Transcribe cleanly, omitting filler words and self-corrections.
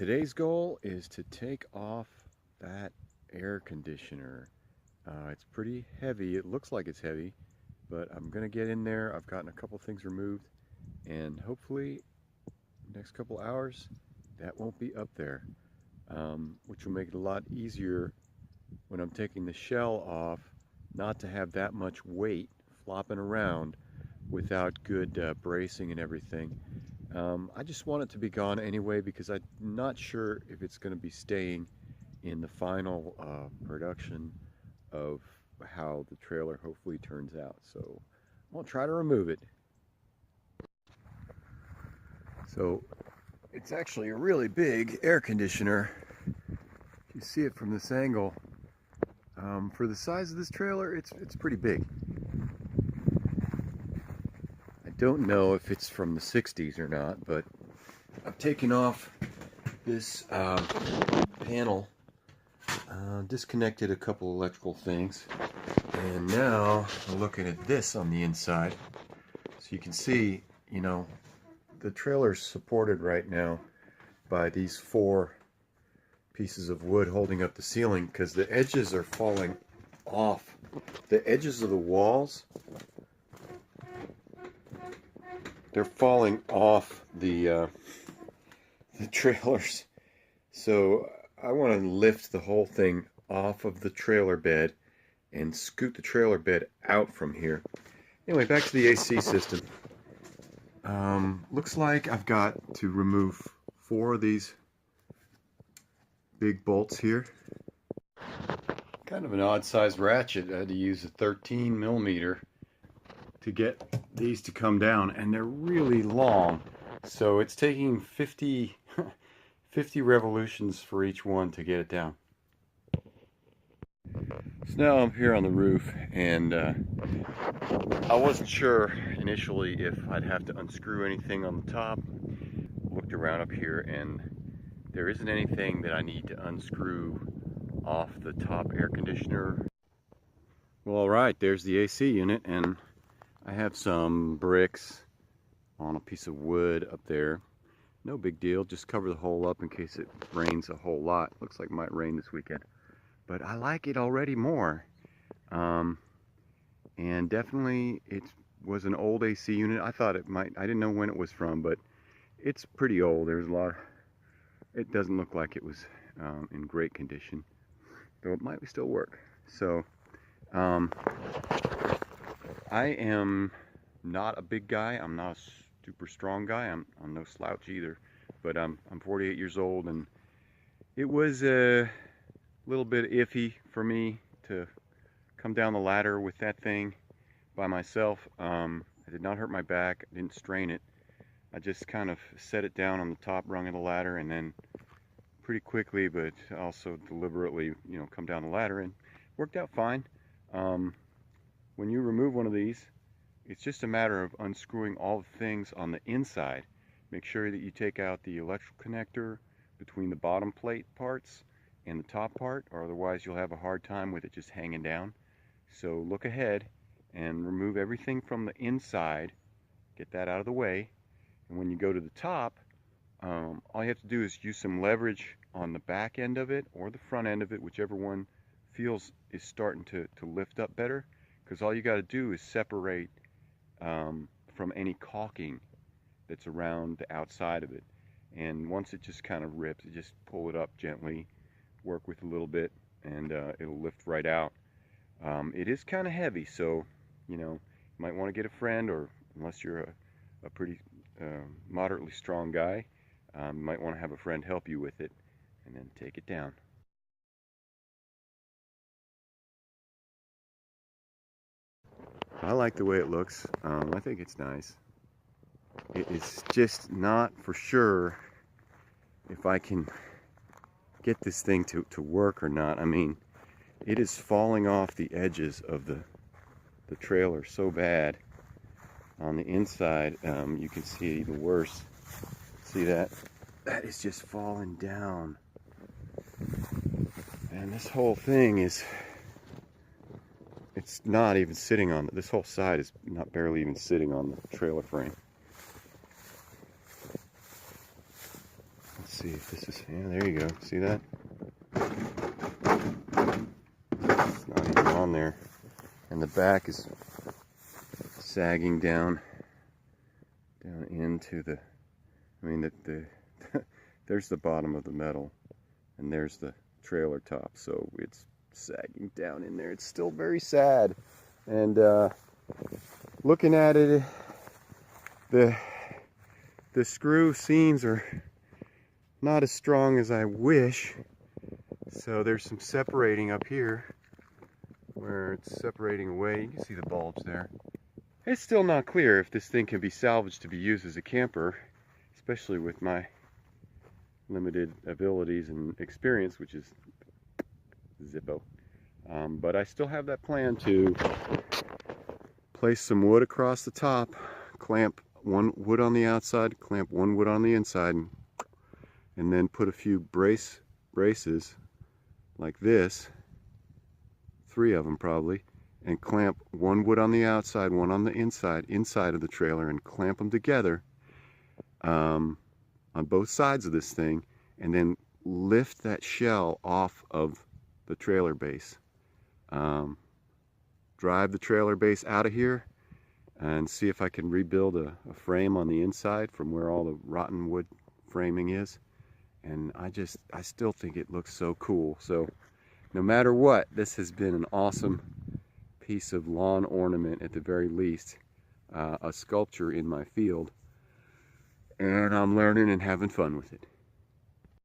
Today's goal is to take off that air conditioner. It's pretty heavy. It looks like it's heavy, but I'm gonna get in there. I've gotten a couple things removed, and hopefully next couple hours that won't be up there, which will make it a lot easier when I'm taking the shell off, not to have that much weight flopping around without good bracing and everything. I just want it to be gone anyway because I'm not sure if it's going to be staying in the final production of how the trailer hopefully turns out. So I'll try to remove it. So it's actually a really big air conditioner. If you see it from this angle, for the size of this trailer, it's pretty big. I don't know if it's from the 60s or not, but I've taken off this panel, disconnected a couple electrical things, and now I'm looking at this on the inside. So you can see, you know, the trailer's supported right now by these 4 pieces of wood holding up the ceiling because the edges are falling off. The edges of the walls, they're falling off the trailers. So I want to lift the whole thing off of the trailer bed and scoot the trailer bed out from here. Anyway, back to the AC system. Looks like I've got to remove 4 of these big bolts here. Kind of an odd sized ratchet. I had to use a 13 millimeter to get these to come down, and they're really long. So it's taking 50 revolutions for each one to get it down. So now I'm here on the roof, and I wasn't sure initially if I'd have to unscrew anything on the top. Looked around up here, and there isn't anything that I need to unscrew off the top air conditioner. Well, alright, there's the AC unit, and I have some bricks on a piece of wood up there. No big deal, just cover the hole up in case it rains a whole lot. Looks like it might rain this weekend. But I like it already more. And definitely it was an old AC unit. I thought it might, I didn't know when it was from, but it's pretty old. There's a lot, it doesn't look like it was in great condition, though it might still work. So I am not a big guy. I'm not a super strong guy. I'm no slouch either, but I'm 48 years old, and it was a little bit iffy for me to come down the ladder with that thing by myself. I did not hurt my back. I didn't strain it. I just kind of set it down on the top rung of the ladder, and then pretty quickly, but also deliberately, you know, come down the ladder, and worked out fine. When you remove one of these, it's just a matter of unscrewing all the things on the inside. Make sure that you take out the electrical connector between the bottom plate parts and the top part, or otherwise you'll have a hard time with it just hanging down. So look ahead and remove everything from the inside, get that out of the way, and when you go to the top, all you have to do is use some leverage on the back end of it or the front end of it, whichever one feels is starting to lift up better, because all you got to do is separate from any caulking that's around the outside of it. And once it just kind of rips, you just pull it up gently, work with a little bit, and it'll lift right out. It is kind of heavy, so you know, you might want to get a friend, or unless you're a pretty moderately strong guy, you might want to have a friend help you with it, and then take it down. I like the way it looks. I think it's nice. It's just not for sure if I can get this thing to work or not. I mean, it is falling off the edges of the trailer so bad. On the inside, you can see it even worse. See that? That is just falling down. And this whole thing is, it's not even sitting on, this whole side is not barely even sitting on the trailer frame. see if this is, yeah, there you go. See that? It's not even on there. And the back is sagging down into the, I mean, there's the bottom of the metal, and there's the trailer top, so it's sagging down in there. It's still very sad. And looking at it, the screw seams are not as strong as I wish, so there's some separating up here where it's separating away. You can see the bulge there. It's still not clear if this thing can be salvaged to be used as a camper, especially with my limited abilities and experience, which is Zippo. But I still have that plan to place some wood across the top, clamp one wood on the outside, clamp one wood on the inside, and then put a few braces like this, 3 of them probably, and clamp one wood on the outside, one on the inside of the trailer, and clamp them together on both sides of this thing, and then lift that shell off of the trailer base. Drive the trailer base out of here and see if I can rebuild a frame on the inside from where all the rotten wood framing is. And I still think it looks so cool. So no matter what, this has been an awesome piece of lawn ornament at the very least, a sculpture in my field, and I'm learning and having fun with it.